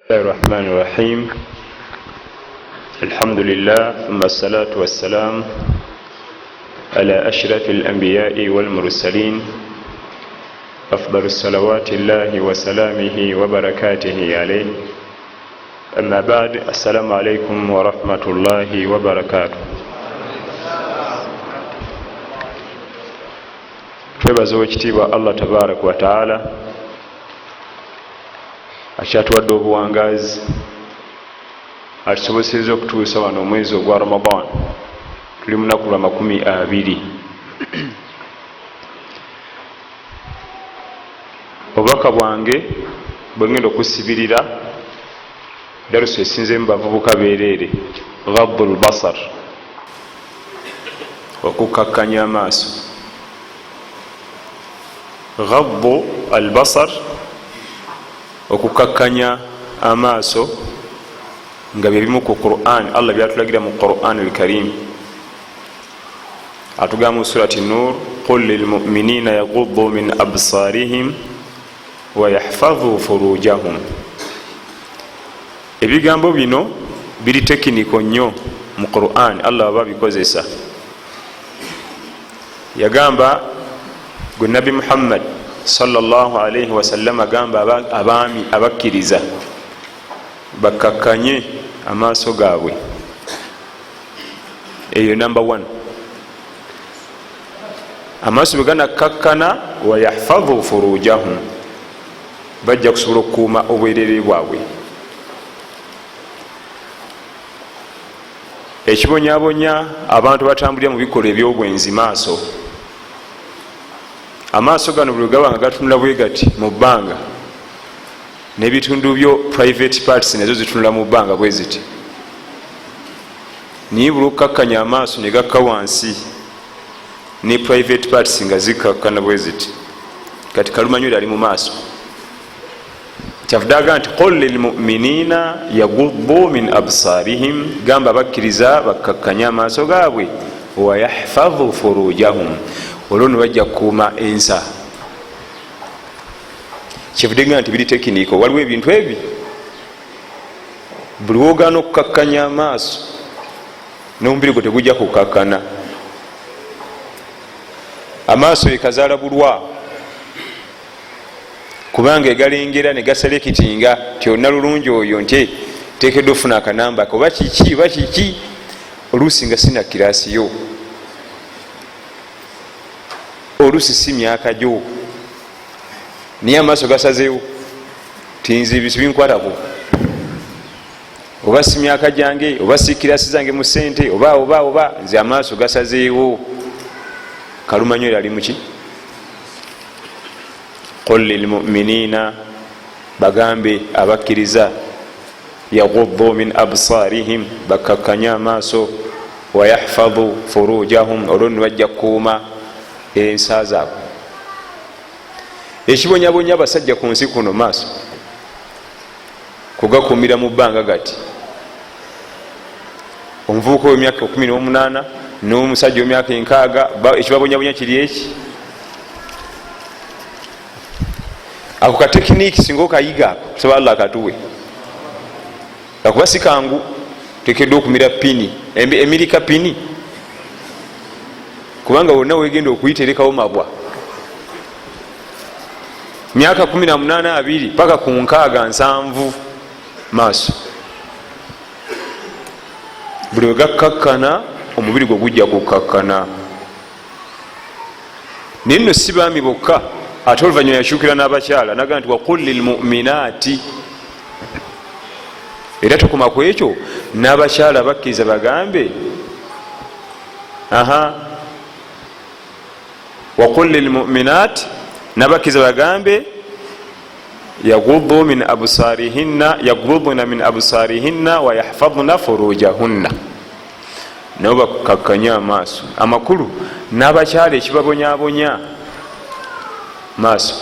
بسم الله الرحمن الرحيم. الحمد لله ثم الصلاة والسلام على أشرف الأنبياء والمرسلين أفضل الصلوات الله وسلامه وبركاته عليه. أما بعد، السلام عليكم ورحمة الله وبركاته. twebaza ekitiibwa Allah tabaraka wa taala akyatuwadde obuwangazi atusobosezza okutuusa wano omwezi ogwa Ramadan. Tuli mu lunaku lwa 20. obubaka bwange bwengenda okusibirira darusu esinzemu bavubuka bereere, ghaddul basar, okukakkanya amaaso. Ghaddu albasar, okukakkanya amaaso, nga byebimu ku Qur'an. Allah byatulagira mu Qur'an al-Karim, atugamba mu surati Nur, qul lilmu'minina yaghuddu min absarihim wa yahfadhu furujahum. Ebigambo bino biri tekiniko nnyo mu Qur'an. Allah babikozesa, yagamba gwe Nabi Muhammad sallallahu alayhi wasallam agamba abaami abakkiriza bakakkanye amaaso gaabwe. Eyo number 1. Amaaso bwe ganakkakkana, wa yahfadhu furujahum, bajja kusobola okukuuma obwerere bwabwe. Ekibonyabonya abantu batambulira mu bikolwa ebyobwenzi maaso. Amaaso gano bwe gaba nga gatunula bwe gati mu bbanga, n'ebitundu byo private parts nazo zitunula mu bbanga bwe ziti, niye buli okukakkanya amaaso ne gakka wansi, ne private parts nga zikakkana bwe ziti. Kati kalumanywere ali mu maaso, kyavuddaga nti qul lilmu'minina yaghuddu min absarihim, gamba bakkiriza bakkakkanya amaaso gaabwe, wa yahfadhu furujahum, olwo ne bajja kukuuma ensa. Kivuddenga nti biri tekiniko. Waliwo ebintu ebi buli wogaana okukakkanya amaaso n'omubiri gwe tegujja kukakkana. Amaaso ekazaala bulwa, kubanga egalengera ne gaselekitinga ti olina lulungi oyo, nti teekeddwa ofuna akanamba oba kiki oba kiki. Oluusi nga sina kirasiyo, oluusi si myaka gyo, niye amaaso gasazeewo tinzi bisu binkwatako, oba si myaka gyange, oba si kirasi zange mu sente, oba nze amaaso gasazeewo. Kalumanywere ali muki? Qul lilmu'minina, bagambe abakkiriza, yaghuddu min absarihim, bakakkanya amaaso, wa yahfadhu furujahum, olwo ne bajja kukuuma ensa zaabwe. Ekibonyabonya abasajja ku nsi kuno maaso kugakuumira mu bbanga gati. Omuvubuka w'emyaka 18 n'omusajja w'emyaka 60, ekibabonyabonya kiri eki. Ako ka tekiniki singa okayiga ako, tusaba Allah akatuwe, akuba si kangu. Tekeddwa okumira pini, emirika pini, kubanga wonna wegenda okuyiterekawo mabwa. Myaka 18, 20 paka ku 60, 70 maaso. Buli wegakkakkana omubiri gwe gujja kukakkana. Naye nno si baami bokka, ate oluvannyuma yakyukira n'abakyala naga nti waqul lilmu'minaati, era tokoma ku ekyo, n'abakyala bakkiriza bagambe waqul lilmu'minaati, n'abakkiriza bagambe yaghuddu min absarihinna, yaghudduna min absarihinna wa yahfadhna furujahunna, nabo bakakkanya amaaso. Amakulu n'abakyala ekibabonyabonya maaso,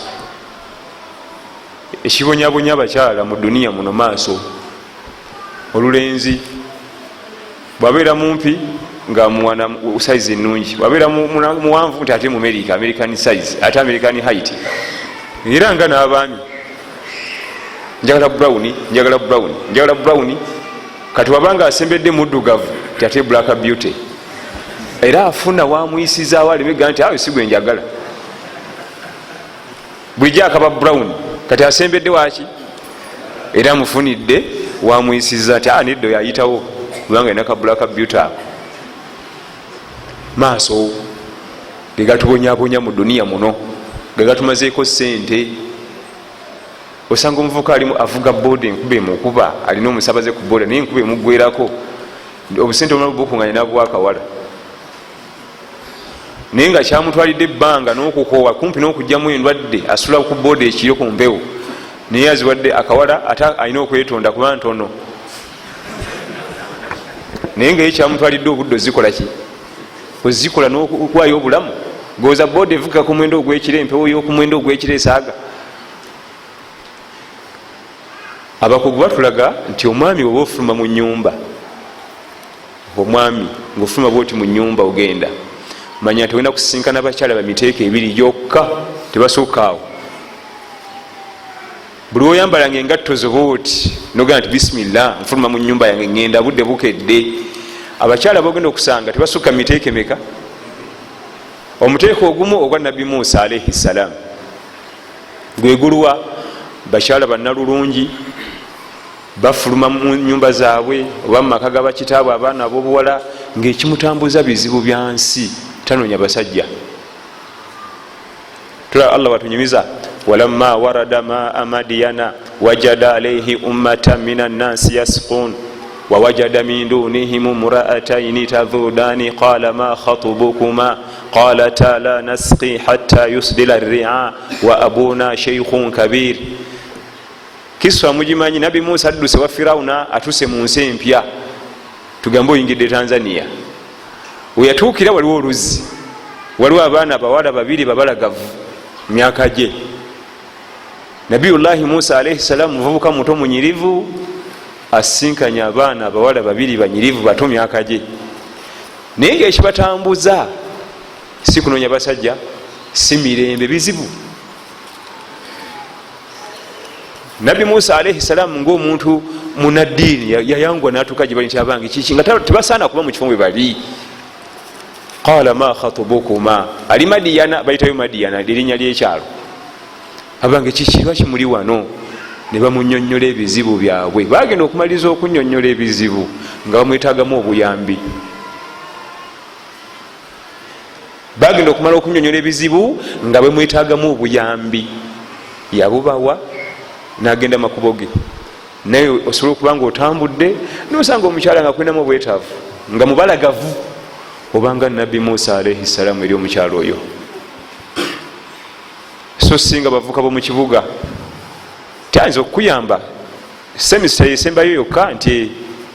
ekibonyabonya abakyala mu duniya muno maaso. Olulenzi bwabeera mumpi nga mwana size nungi, bwabeera muwanvu nti ate mu American size, ate American height. Era nga n'abaami njagala brown kati wabanga asembedde muddugavu tate black beauty era afuna wamuyisizaawo alimega nti awe sigwe njagala bulijjo akaba brown kati asembedde waki era amufunidde wamuyisiza nti neddo yayitawo kubanga ina ka black beauty ako maaso gegatubonyabonya mu duniya muno gegatumazeeko sente. Osanga omuvuka alimu avuga boda enkuba emukuba alina omusabaze ku boda naye enkuba emugwerako obusente omulala bukunganya nabwakawala naye nga kyamutwalidde ebbanga n'okukoowa kumpi n'okugjamu endwadde asula ku boda ekiro ku mpewo naye aziwadde akawala ate alina okwetonda kuba ntono naye nga ye kyamutwalidde obudde ozikola ki ozikola n'okuwaayo obulamu goza boda evuga ku mwendo ogwekiro empewo y'oku mwendo ogwekiro esaaga. Abakugu batulaga nti omwami oba ofuluma mu nyumba omwami ngaofuluma bwoti mu nyumba ogenda manya nti olina kusinkana bakyala bamiteeka ebiri gyokka tebasooka awo. Buli oyambalanga engatto zobooti nogenda nti bisimillah nfuluma mu nyumba yange ngenda budde bukedde. Abakyala bogenda okusanga tebasukka miteeka emeka. Omuteeko ogumu ogwa nabbi Musa alayhi salam gwegulwa bakyala bannalulungi bafuluma mu nyumba zaabwe oba mu maka gabakitaabwe abaana ab'obuwala ng'ekimutambuza bizibu bya nsi tanoonya basajja. Tulaba Allah watunyumiza walamma warada maa madiyana wajada alayhi ummatan minan nasi yasqun wawajada min dunihim imra'atayn tadhudani qala ma khatubukuma qalata la nasqi hatta yusdila ar-ri'a wa abuna shaykhun kabir. Kiswa mujimanyi nabi Musa adduse wa Firauna atuse mu nsi empya tugambe oyingidde Tanzania weyatuukira waliwo oluzi waliwo abaana abawala babiri babalagavu myaka gye. Nabiyullahi Musa alayhi salam muvubuka muto munyirivu asinkanya abaana abawala babiri banyirivu bato myaka gye naye ngaekibatambuza si kunoonya basajja si mirembe bizibu. Nabi Musa alayhi salam ng'omuntu munaddiini yayangwa n'atuuka gye bali nti abange kiki nga tebasaana kuba mu kifo bwe bali. Qala ma khatubukuma ali Madiyana bayitayo Madiyana lirinnya ly'ekyalo abange kiki lwaki muli wano ne bamunnyonnyola ebizibu byabwe. Bagenda okumaliriza okunnyonnyola ebizibu nga bamwetaagamu obuyambi. Bagenda okumala okunnyonnyola ebizibu nga bamwetaagamu obuyambi yabubawa nagenda makubo ge naye osobola okuba nga otambudde nosanga omukyala nga kwinamu obwetaavu nga mubalagavu obanga nabbi Musa alayhi salamu eri omukyalo oyo. So singa bavuka bo mu kibuga tayinza okukuyamba semester esembayo yokka nti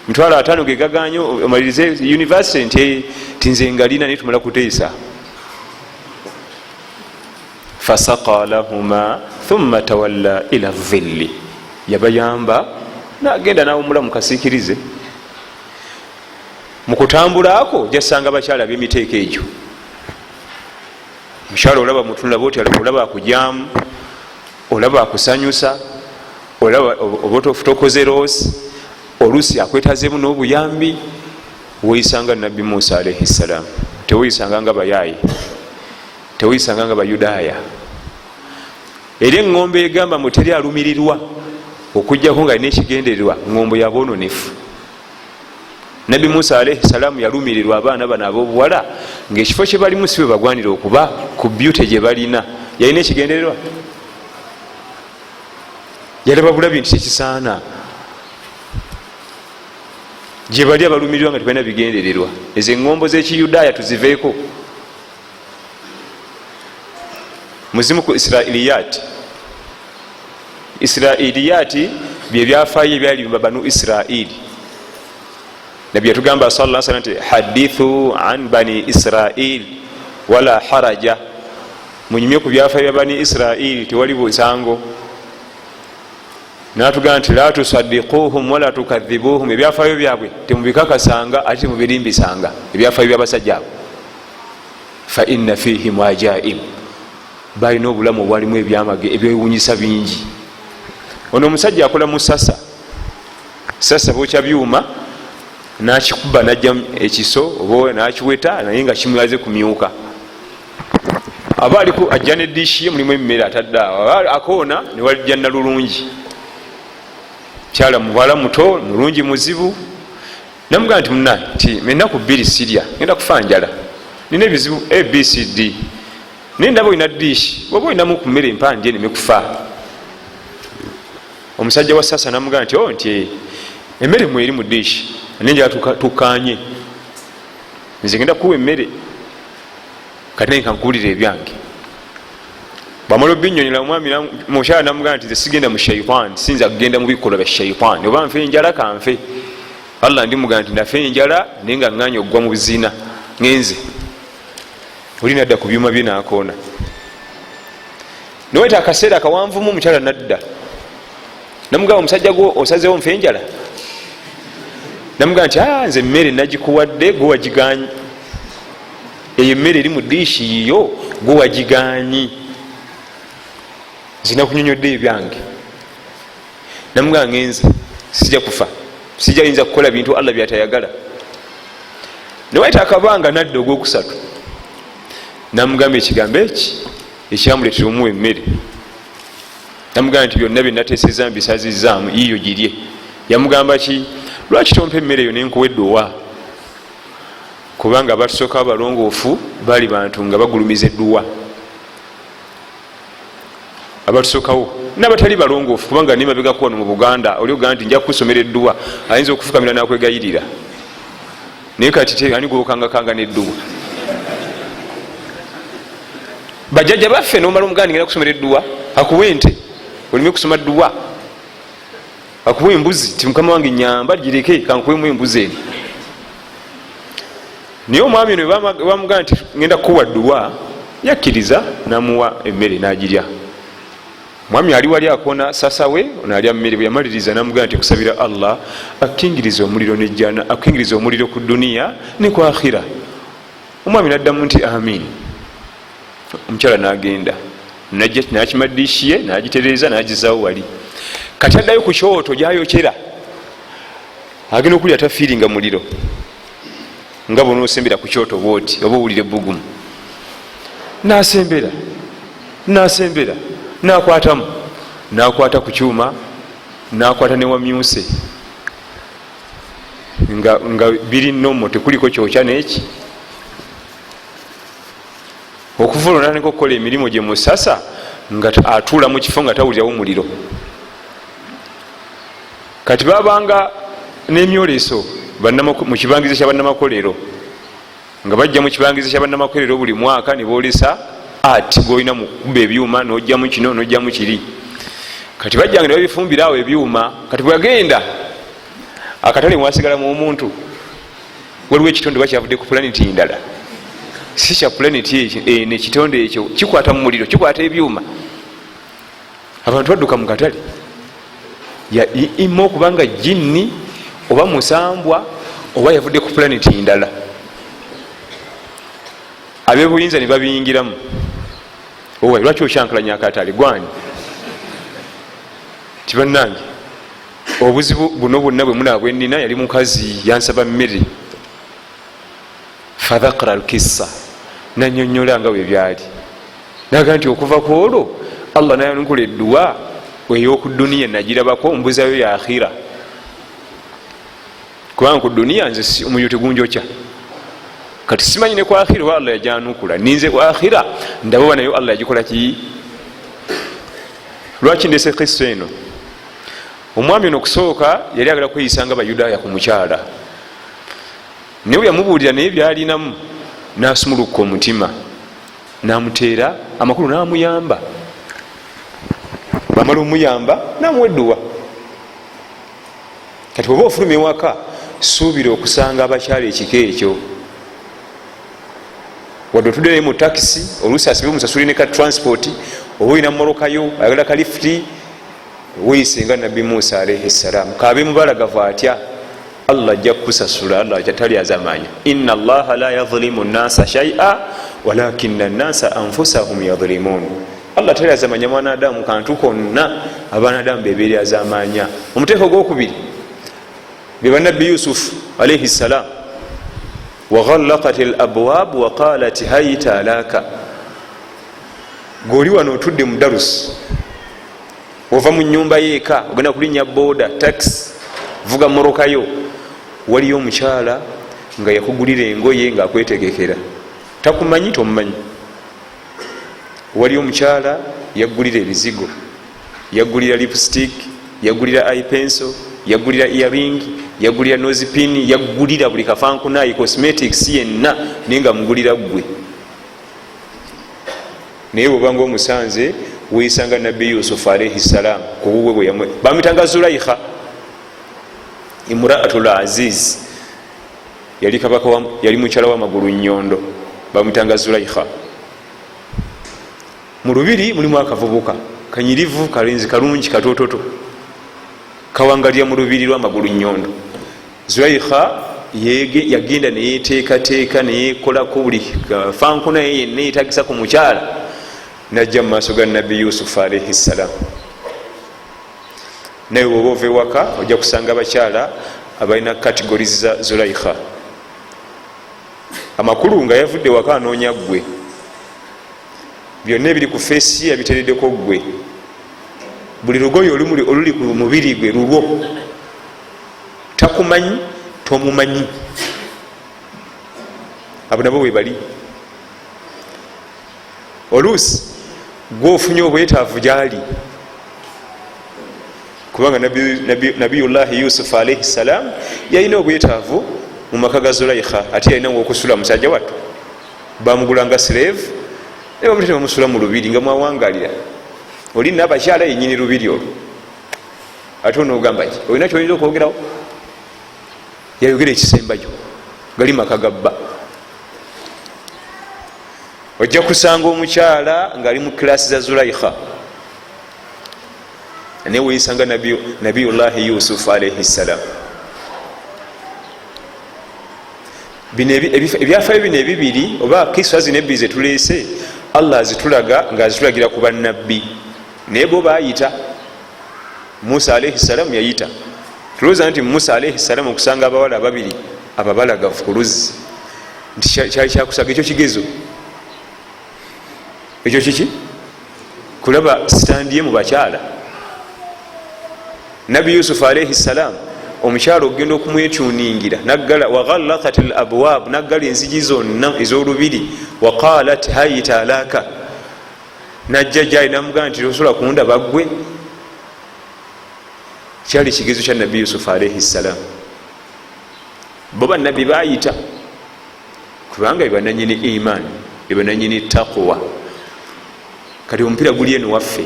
$5,000 ge gaganyo omalirize university nti nze ngalina naye tumala kuteesa. Fasaqa lahuma thumma tawalla ila dhilli yabayamba nagenda nawumula mukasiikirize. Mukutambula ako jasanga bakyala b'emiteeko egyo mukyala olaba mutunula boti olaba akujamu olaba akusanyusa olaba oba tokoze roosi oluusi akwetazeemu n'obuyambi weyisanga nabbi Musa alayhi salam teweyisanga nga bayaayi teweyisanga nga bayudaaya. Era eŋŋombe egamba muteri alumirirwa okujjako nga alina ekigendererwa ŋŋombe yaboononefu. Nabbi Musa alayhi salaamu yalumirirwa abaana bano ab'obuwala ng'ekifo kye balimu si bwe bagwanira okuba ku byute gye balina. Yalina ekigendererwa yalaba bulabi nti tekisaana gye bali abalumirirwa nga tebalina bigendererwa. Ezo eŋŋombo z'ekiyudaaya tuziveeko. Muzimu ku Israiliyati bye byafaayo ebyali mu banu Israili. Nabbi yatugamba sallallahu alayhi wasallam nti hadithu an bani Israil wala haraja, munyumye ku byafaayo bya bani Israili tewali busango. Natugamba nti la tusaddiquhum wala tukadhibuhum, ebyafaayo byabwe temubikakasanga ate mubirimbisanga ebyafaayo by'abasajja abo. Fa inna fihim ajaib, balina obulamu obwalimu ebyamage ebyewunyisa bingi. ono omusajja akola mu sasa bookya byuma nakikuba najja ekiso oba nakiweta naye nga kimuyaze kumyuka. aba aliko ajja nedishi ye mulimu emmere atadde awo akoona newajja nalulungi kyala mubala muto mulungi muzibu namugaa nti muna ti enaku 2 sirya ngenda kufa njala nina ebizibu abcd naye ndaba olina dishi oba olinamu ku mmere empandye nemekufa. omusajja wa sasa namugaa nti emmere mweri mu dishi nenjala tukanye nze ngenda kuwa emmere kati naye kankuwulira ebyange. bwamala obinyonyola omwami mukyala namugaa nti sigenda mu shaitan sinza kugenda mu bikolwa bya shaitan oba nfe enjala kanfe. allah ndimugaa nti nafe enjala naye nga nganya okugwa mu buzina ngenze oli nadda ku byuma bye nakoona noweta akaseera akawanvumu omukyala nadda namugaa omusajja gwo osazeewo nfe enjala namugaa nti nze emmere nagikuwadde gwe wagiganyi eyo emmere eri mu diishi yiyo gwe wagiganyi nzina kunyonyodde ebyange. namugaa ngenze sijja kufa sijja yinza kukola bintu allah byatayagala. newaita akabanga nadda ogwokusatu namugamba ekigambo eki ekyamuletera omuwa emmere. namugamba nti byonna byenateeseza mbisazizaamu yiyo girye. yamugamba ki lwaki tompa emmere eyo nenkuwedde owa kubanga abatusooka abalongoofu bali bantu nga bagulumiza edduwa abatusookawo nabatali balongoofu kubanga nimabegaku wano mu buganda oliogaa nti nja kusomera edduwa ayinza okufukamira nakwegayirira naye kati ani gwokangakanga nedduwa bajjajja baffe nomala omuganda ngenda kusomera edduwa akuwa ente olime kusoma dduwa akuwa embuzi ti mukama wange nyamba gireke kankuwemu embuzi eno. naye omwami ono bamugamba nti ngenda kukuwa dduwa yakkiriza namuwa emmere nagirya. mwami ali wali akoona sasawe onalya mmere bwe yamaliriza namugamba nti kusabira allah akingiriza omuliro nejjana akingiriza omuliro ku duniya ne ku akhira. omwami naddamu nti amin. omukyala nagenda nakimadishiye nagitereza nagizawo wali kati addayo ku kyoto gyayokera agenda okulya tafiiringa muliro nga bonosembera ku kyoto bwoti oba owulire bugumu nasembera nakwatamu nakwata ku kyuma nakwata newamyuse nga biri nomo tekuliko kyokya neki okuva olwo natandika okukola emirimu gye musasa nga atuula mu kifo nga tawulirawo muliro. kati babanga n'emyoleso mu kibangizo kya bannamakolero nga bajja mu kibangizo kya bannamakolero buli mwaka ne boolesa ati golina mukuba ebyuma nojjamu kino nojjamu kiri. kati bajjanga ne babifumbira awo ebyuma. kati bwagenda akatale mwasigalamu omuntu waliwo ekitonde bakyavudde ku planeti ndala si kya planeti nekitonde ekyo kikwata mu muliro kikwata ebyuma abantu badduka mu katale ima okubanga jinni oba musambwa oba yavudde ku planeti ndala. abebuyinza ne babiyingiramu lwaki okyankalanya akatale gwani tibannange obuzibu buno bwonna bwe munaba bwenina yali mukazi yansaba mmere fadhakara alkissa nanyonyola nga bwe byali naga nti okuva ku olwo allah nayanukula edduwa eyoku duniya nagirabako mbuzayo ya akhira kubanga ku duniya nze omuliro tegunjokya kati simanyi ne ku akhira wa allah yajanukula ninze ku akhira ndababa nayo allah yagikola ki. lwaki ndese kissa eno omwami ono okusooka yali agala kweyisanga bayudaaya ku mukyala naye we yamubuulira naye byalinamu nasumuluka omutima namuteera amakulu namuyamba bamala omuyamba namuwa edduwa. kati oba ofuluma ewaka suubira okusanga abakyala ekika ekyo wadde otudde naye mu takisi oluusi asibe omusasuli ne ka transport oba olina mumolokayo ayagala kalifuti weyisenga nabbi musa alaihi ssalam kabe mubalagavu atya allah ajja kukusasula allah talyazamanya inna allaha la yadhlimu nnasa shai'a walakina nnasa anfusahum yadhlimun. allah terazamanya mwanadamu kantu konna abanadamu beberyazamanya. omuteeko gwokubiri bebanabbi yusufu alaihi ssalam waghallaqat alabwab waqalat hayta laka. goli wano otudde mu darusi ova mu nyumba yeeka ogenda kulinnya boda taxi vuga morokayo waliyo omukyala nga yakugulira engoye nga akwetegekera takumanyi tomumanyi. waliyo omukyala yagulira ebizigo yagulira lipstick yagulira ipencil yagulira earring yagulira nozipin yagulira buli kafankunayi cosmetics yenna naye nga mugulira gwe. naye bwobanga omusanze weyisanga nabbi yusufu alaihi ssalam kububwe bwe yamwe bamwitanga zulaikha imraatul aziz yali kabaka yali mukyala wamagulu nyondo bamwitanga zulaikha. mu lubiri mulimu akavubuka kanyirivu kalenzi kalungi katototo kawangalira mu lubiri lwamagulu nyondo. zulaikha yagenda neyeteekateeka neyekolako buli fankunaye yenna yetagisa ku mukyala najja mu maaso ga nabbi yusufu alaihi ssalam. naye bwoba ova ewaka ojja kusanga abakyala abalina categories za zulaikha. amakulu nga yavudde waka anoonya ggwe byonna ebiri ku feesi yabitereddeko ggwe buli lugoye oluli ku mubiri gwe lulwo takumanyi tomumanyi. abo nabo bwe bali oluusi gwofunye obwetaavu gyali kubanga nabiyullahi yusufu alaihi ssalam yalina obwetaavu mu maka ga zulaikha ate yalina okusula musajja wattu bamugulanga slave nebamutera bamusula mu lubiri nga mwawangalira oli nabakyala yenyini lubiri olwo ate onogamba ki olina kyoyinza okwogerawo. yayogera ekisembayo gali maka gabba. ojja kusanga omukyala ngaali mu kilasi za zulaikha naye weyisanga nabiyullahi yusufu alaihi ssalam. ebyafayo bino ebibiri oba kiswa zino ebbiri zetuleese allah azitulaga nga azitulagira ku bannabbi naye bo bayita. musa alaihi ssalam yayita tulowooza nti musa alaihi ssalam okusanga abawala ababiri ababalagavu ku luzzi nti kyali kyakusaga ekyo kigezo ekyo kiki kulaba sitandiye mu bakyala. nabbi yusufu alaihi ssalam omukyala okugenda okumwetuningira naggala waghallaqat alabwab naggala enzigi zonna ez'olubiri waqalat hayita laka najja gyali namugamba nti tosobola kundaba ggwe. kyali kigezo kya nabbi yusufu alaihi ssalam. bo bannabbi bayita kubanga bebananyini iman bebananyini taqwa. kati omupiira guli eno waffe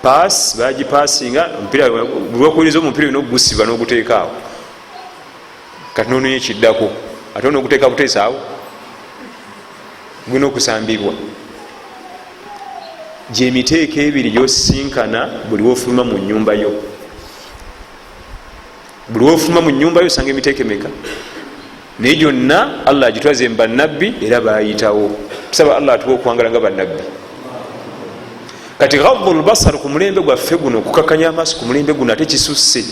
pass bagipasinga omupiira bulwakuyiriza omupiira olina ogusiba n'oguteekaawo kati nononya ekiddako ate onoguteeka buteesaawo gulina okusambibwa. gyemiteeko ebiri gyosisinkana buli wofuluma mu nyumba yo. buli wofuluma mu nyumba yo osanga emiteeko emeka naye gyonna allah agitwaze mubannabbi era bayitawo. tusaba allah atuwa okuwangala nga bannabbi. kati ghaddu lbasar ku mulembe gwaffe guno okukakanya amaaso ku mulembe guno ate kisusse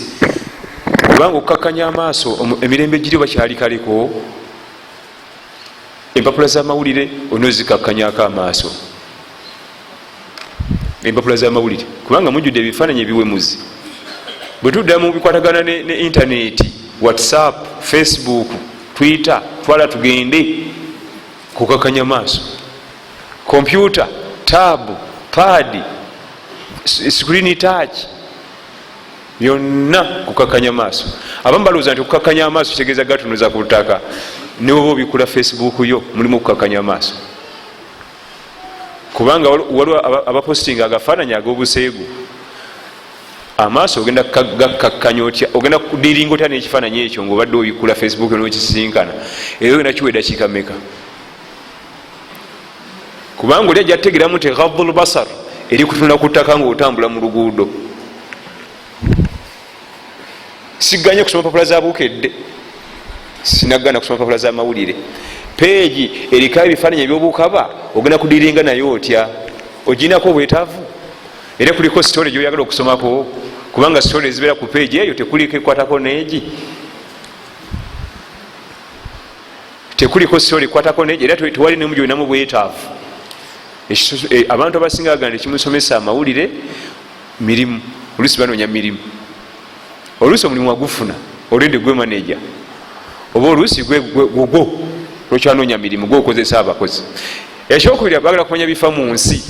kubanga okukakanya amaaso emirembe giri bakyali kaleko. empapula z'amawulire onozikakanyako amaaso empapula z'amawulire kubanga mujjudde ebifaananyi ebiwemuzi. bwe tudda mu bikwatagana ne intaneti whatsapp facebook twitter twala tugende kukakanya amaaso. kompyuta tabu padi screen touch byonna kukakanya maaso. abamu balowooza nti okukakanya amaaso kitegeeza gatunuza ku ttaka newoba obikula facebook yo mulimu okukakanya amaaso kubanga waliwo abapostinga agafaananyi ag'obuseegu amaaso ogenda gakakkanya otya ogenda kudiringa otya n'ekifaananyi ekyo ngaobadde obikula facebook nokisinkana era ogenda kiwa eddakiika meka kubanga oli ajja kutegeeramu nti ghaddu lbasar eri kutunula ku ttaka ngaotambula mu luguudo. siganye kusoma papula za bukedde sinagana kusoma papula za mawulire peegi eriko ebifaananyi ebyobukaba ogenda kudiringa naye otya oginako obwetaavu era kuliko story gyoyagala okusomako kubanga story ezibeera ku peegi eyo tekuliko ekwatako neegi tekuliko story ekwatako neegi era tewali nemu gyoinamu bwetaavu abantu abasinga baganda ekimusomesa amawulire mirimu oluusi banoonya mirimu oluusi omulimu wagufuna olinde gwe manager oba oluusi gwegwo lwekyanoonya mirimu gwokozesa abakozi ekyokubiri bagala kumanya bifa mu nsi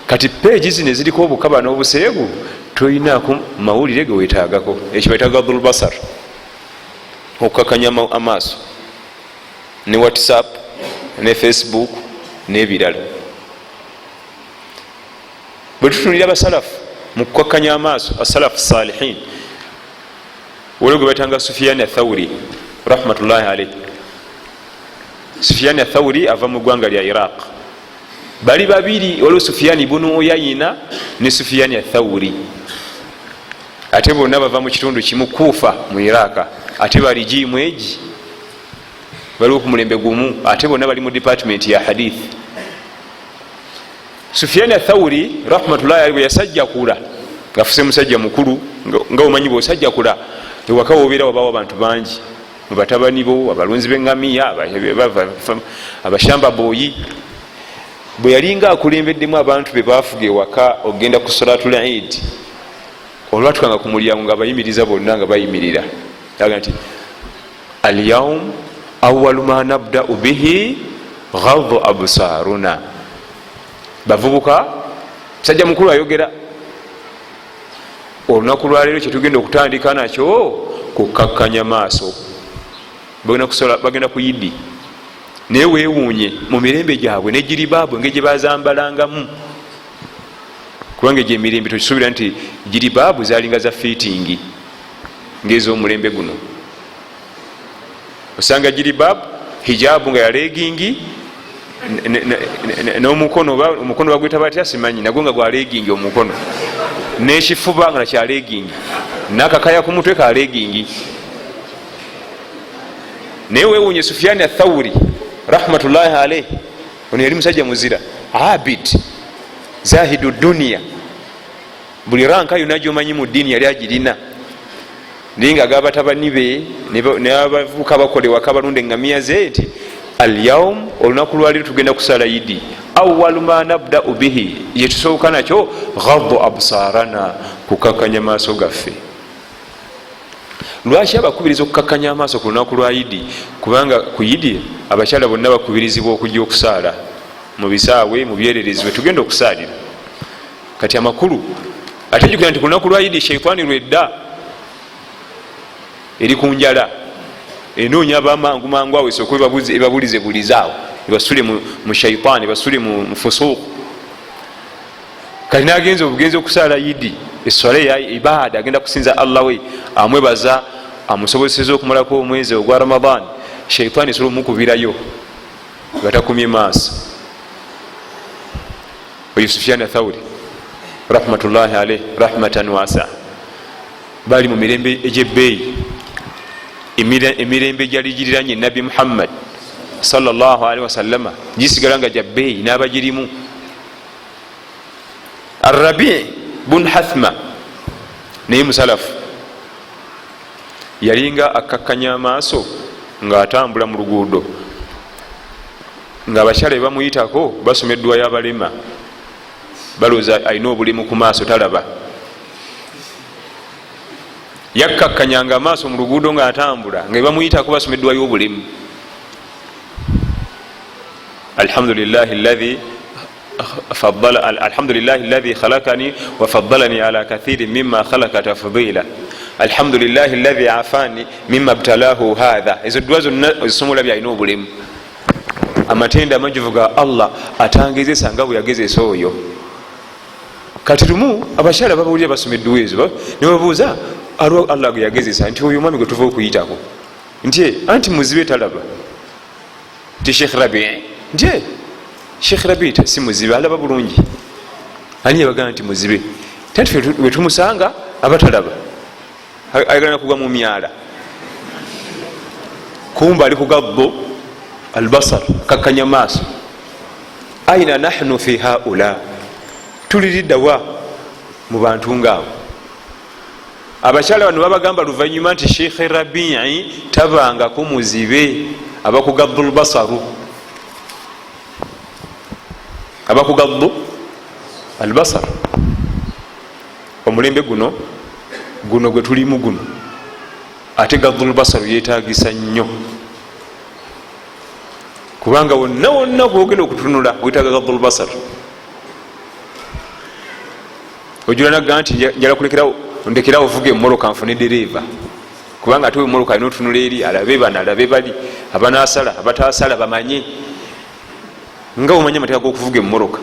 kati peegi zino eziriko obukaba n'obuseegu toyinaako mawulire ge wetaagako ekyo baitaga dhulbasar okukakanya amaaso ne whatsapp ne facebook n'ebirala bwe tutunulira abasalafu mu kukakanya amaaso asalafu salihin waliwo gwe batanga Sufyan Athawri rahmatullahi alayhi. Sufyan Athawri ava mu ggwanga lya Iraq. Bali babiri waliwo Sufyan ibn Uyayna ne Sufyan Athawri, ate bonna bava mu kitundu kimu Kufa mu Iraq, ate bali jimu egi baliwo ku mulembe gumu, ate bonna bali mu department ya hadith. Sufyan Athawri rahmatullahi alayhi bwe yasajja kula ngafuse musajja mukulu nga omanyi bwe osajja kula ewaka wobeera wabawo abantu bangi mu batabani bo, abalunzi b'eŋŋamiya, abashamba booyi. Bwe yalinga akulembeddemu abantu be baafuga ewaka ogenda ku salatul Eid, olwatukanga ku mulyango nga bayimiriza bonna nga bayimirira aga nti alyawm awwalu ma nabda'u bihi ghaddu absaruna. Bavubuka musajja mukulu ayogera, olunaku lwaleero kyetugenda okutandika nakyo kukakkanya maaso. Bagenda ku Yidi naye weewuunye mu mirembe gyabwe ne jiribaabwe engeri gye bazambalangamu, kubanga egyo emirembe tukisuubira nti jiribaabu zalinga za fiitingi ng'ez'omulembe guno. Osanga jiribaabu hijaabu nga ya legingi n'omukono omukono bagweta batya simanyi, nagwo nga gwa legingi omukono, n'ekifuba nga nakya legingi, n'akakaya ku mutwe ka legingi. Naye weewuunye Sufyan Athawri rahmatullahi alayhi, ono yali musajja muzira, abid zahidu dunia, buli ranka yonna gyomanyi mu ddiini yali agirina. Naye nga agabatabani be n'abavuka bakola ewaka balunda eŋŋamiya ze nti alyawm olunaku lwaliro tugenda kusala Yidi, awwalu ma nabda'u bihi, yetusooka nakyo ghaddu absarana, kukakkanya maaso gaffe. Lwaki abakubiriza okukakkanya amaaso ku lunaku lwa Yidi? Kubanga ku Yidi abakyala bonna bakubirizibwa okujja okusaala mu bisaawe, mu byererezi bwe tugenda okusaalira. Kati amakulu ate jjukira nti ku lunaku lwa Yidi sheitaani lwedda eri ku njala, enoonya abamangu mangu awo esooka ebabulize bulizaawo, ebasule mu sheitaani, ebasule mu fusuuku. Kati nagenza obugenzi okusaala Yidi, eswala ya ibaada, agenda kusinza Allah we, amwebaza amusobozeseza okumalako omwezi ogwa Ramadan. Sheitaani esobola omukubirayo batakumye maaso. Oyo Sufyan Athawri rahmatullahi alayhi rahmatan wasa, bali mu mirembe egyebbeeyi, emirembe gyali giriranye Nabi Muhammad sallallahu alaihi wasallama gisigala nga gyabbeeyi n'abagirimu. Arabi bun Hathma naye musalafu, yalinga akakkanya amaaso ng'atambula mu luguudo, ng'abakyala be bamuyitako basoma edduwa y'abalema, balowooza alina obulemu ku maaso talaba. Yakkakkanyanga amaaso mu luguudo ng'atambula nga be bamuyitako basoma edduwa y'obulemu. Alhamdulillahi alladhi khalaqani wa faddalani ala kathirin mimma khalaqa tafdila, alhamdulillahi alladhi afani mimma ibtalahu hadha. Ezo dduwa zonna ozisomola byalina obulemu. Amatenda amajuvu ga Allah atangezesa nga bwe yagezesa oyo. Kati lumu abakyala babawulira basoma edduwa ezo ne babuuza alwa Allah gwe yagezesa, nti oyo omwami gwe tuva okuyitako nti anti muzibe talaba, nti Sheikh Rabi, nti Sheikh Rabi si muzibe, alaba bulungi. Ani yabagamba nti muzibe? Tanti we tumusanga abatalaba, ayagala kugwa mu myala, kumba ali ku gabbo albasar kakkanya maaso. aina nahnu fi haula, tuliriddawa mu bantu ngaabo. abakyala bano babagamba luvanyuma nti sheikh rabii tabangako muzibe abakugaddu lbasaru, abakugaddu albasar. omulembe guno gwe tulimu guno ate gaddu lbasaru yetagisa nnyo, kubanga wonna wonna gwogenda okutunula wetaga gaddu lbasar. ojula naga nti njala kulekerawo ndekerawo vuga emmotoka nfune dereva, kubanga ate emmotoka alina otunula eri alabe bano alabe bali abanasala abatasala bamanye nga omanye amateeka gokuvuga emmotoka.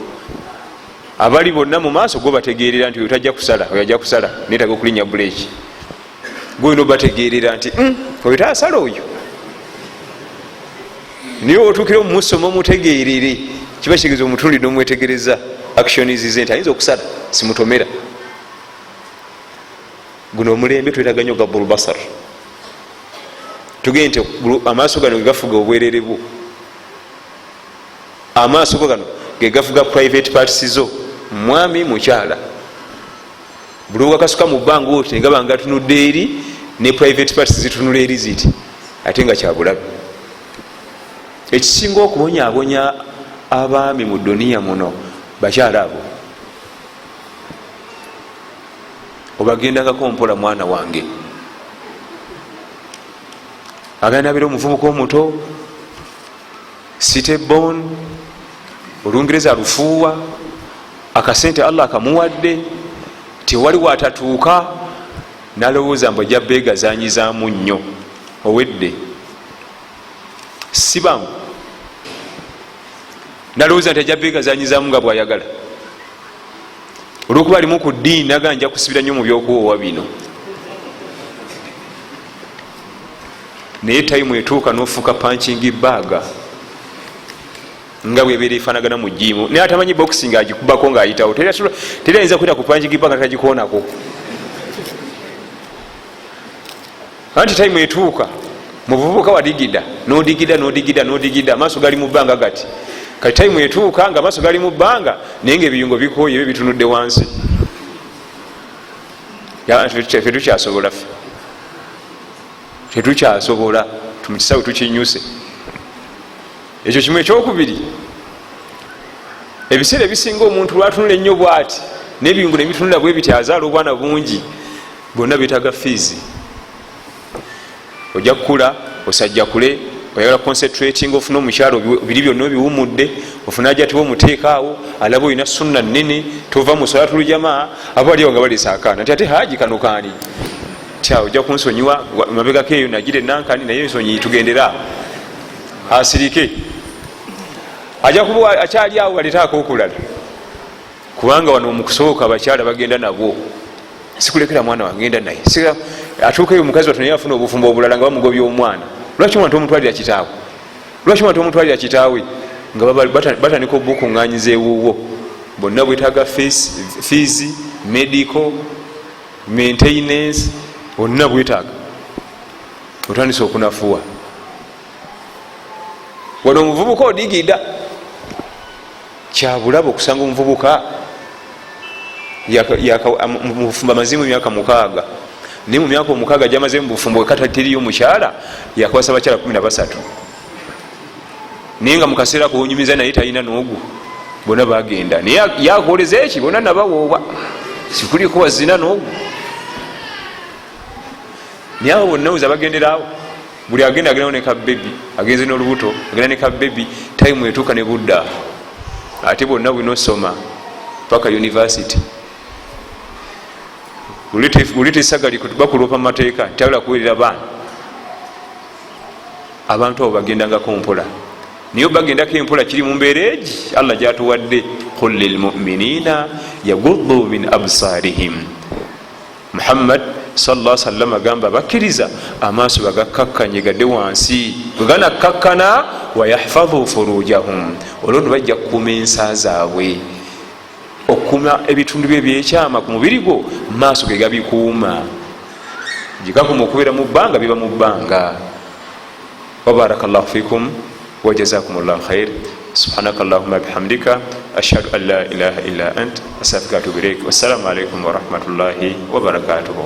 abali bonna mu maaso gwe bategerera nti otajja kusala oyo ajja kusala netaga okulinya buleeki, gwe olina obategerera nti oyo tasala oyo. niye otuukire mumusoma omutegerere, kiba kitegeeza omutulire nomwetegereza actionizize nti ayinza okusala simutomera. guno omulembe twetaga nnyo gabbul basar. tugende nti amaaso gano gegafuga obwerere bwo, amaaso go gano gegafuga private parts zo, mwami mukyala. buli wakasuka mu bbanga oti nga banga tunudde eri ne private parts zitunula eri ziti, ate nga kyabulabe. ekisinga okubonyaabonya abaami mu duniya muno bakyala abo. obagendangako mpola mwana wange, agenda abeera omuvubuka omuto sitebon, olungereza alufuuwa, akasente allah akamuwadde, tewali watatuuka, nalowooza mbu ajja beegazanyizaamu nnyo. owedde sibangu, nalowooza nti ajja beegazanyizaamu nga bwayagala, olwokuba alimu ku ddiini naga nja kusibira nnyo mu byokuwoowa bino. naye tayimu etuuka nofuuka punching baaga nga bwebeera efanagana mu jimu, naye atamanyi boxing agikubako ngaayitawo, teri ayinza kwita ku punching baaga tagikoonako. anti tayimu etuuka muvubuka wadigida nodigida nodigida nodigida, amaaso gali mu bbanga gati. kati tayimu etuuka nga amaaso gali mu bbanga naye nga ebiyungo bikoye ebyo bitunudde wansi. fe tukyasobola, fe tetukyasobola, tumukisawe tukinyuse. ekyo kimu. ekyokubiri, ebiseera ebisinga omuntu lwatunula ennyo bwati nebiyungo nebitunula bwe biti, azaala obwana bungi, bonna betaaga fiizi. ojja kukula osajja kule, oyagala concentrating ofuna omukyalo biri byonna obiwumudde, ofuna ajja tiba omuteekaawo, alaba olina sunna nene, tova mu salatul jamaa, abo aliwo nga balesa akaana nti ate haji kano kaani tya ojja kunsonyiwa mabegako eyo nagira enankani naye ensonyi tugendera asirike. ajja kuba akyali awo baletaako okulala, kubanga wano mukusooka abakyala bagenda nabwo. sikulekera mwana wagenda naye, atuukeyo omukazi watonaye afuna obufumbo obulala nga bamugobya omwana. lwaki omwana tomutwalira kitaawe? lwaki omwana tomutwalira kitaawe? nga batandika obukuŋŋanyiza ewuwo. bonna bwetaaga fees, medical, maintenance, bonna bwetaaga. otandisa okunafuwa. wano omuvubuka odigida, kyabulaba okusanga omuvubuka mubufumbo amazimu emyaka 6, naye mu myaka 6 gyamaze mubufumbo wekatatiriyo mukyala yakwasa bakyala 13, naye nga mukaseera kunyumiza naye talina noogu. bona bagenda naye yakoleza eki, bona nabawooba sikuliko wazina noogu. naye abo bonna oza bagenderaawo, buli agenda agendawo ne kabebi, agenze n'olubuto agenda ne kabebi, tayimu etuuka ne budda. ate bonna bwina osoma paka university. ulite sagali bakuloopa mu mateeka tayagala kuwerera baana. abantu abo bagendangako mpola, naye bagendako empola kiri mu mbeera egi allah gyatuwadde. qul lilmuminina yaguddu min absarihim. muhammad sallallahu alaihi wasallam agamba bakkiriza amaaso bagakakkanye gadde wansi, bweganakkakkana wayahfadhu furujahum, olwo bajja kukuuma ensa zaabwe. okuma ebitundu bye ebyekyama ku mubiri gwo, maaso ge gabikuuma. gikakuma okubeera mu bbanga biba mu bbanga. wabarakallahu fikum وجزاكم الله خير. سبحانك اللهم بحمدك أشهد أن لا إله إلا أنت أستغفرك وأتوب إليك. والسلام عليكم ورحمة الله وبركاته.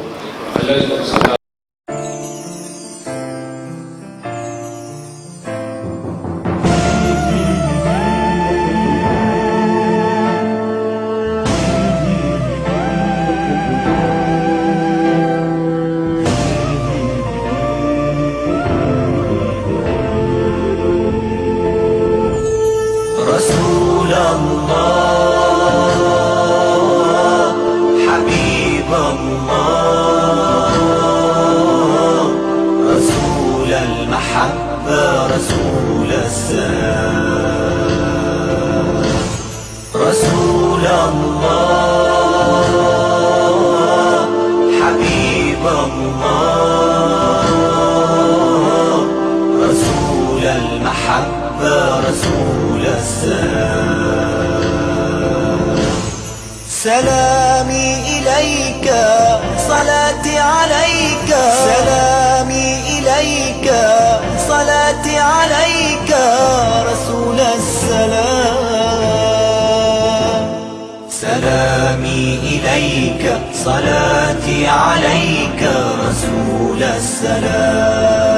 رسول الله حبيب الله رسول المحبة رسول السلام. سلامي إليك صلاتي عليك سلامي إليك صلاتي عليك رسول السلام. سلامي إليك صلاتي عليك رسول السلام.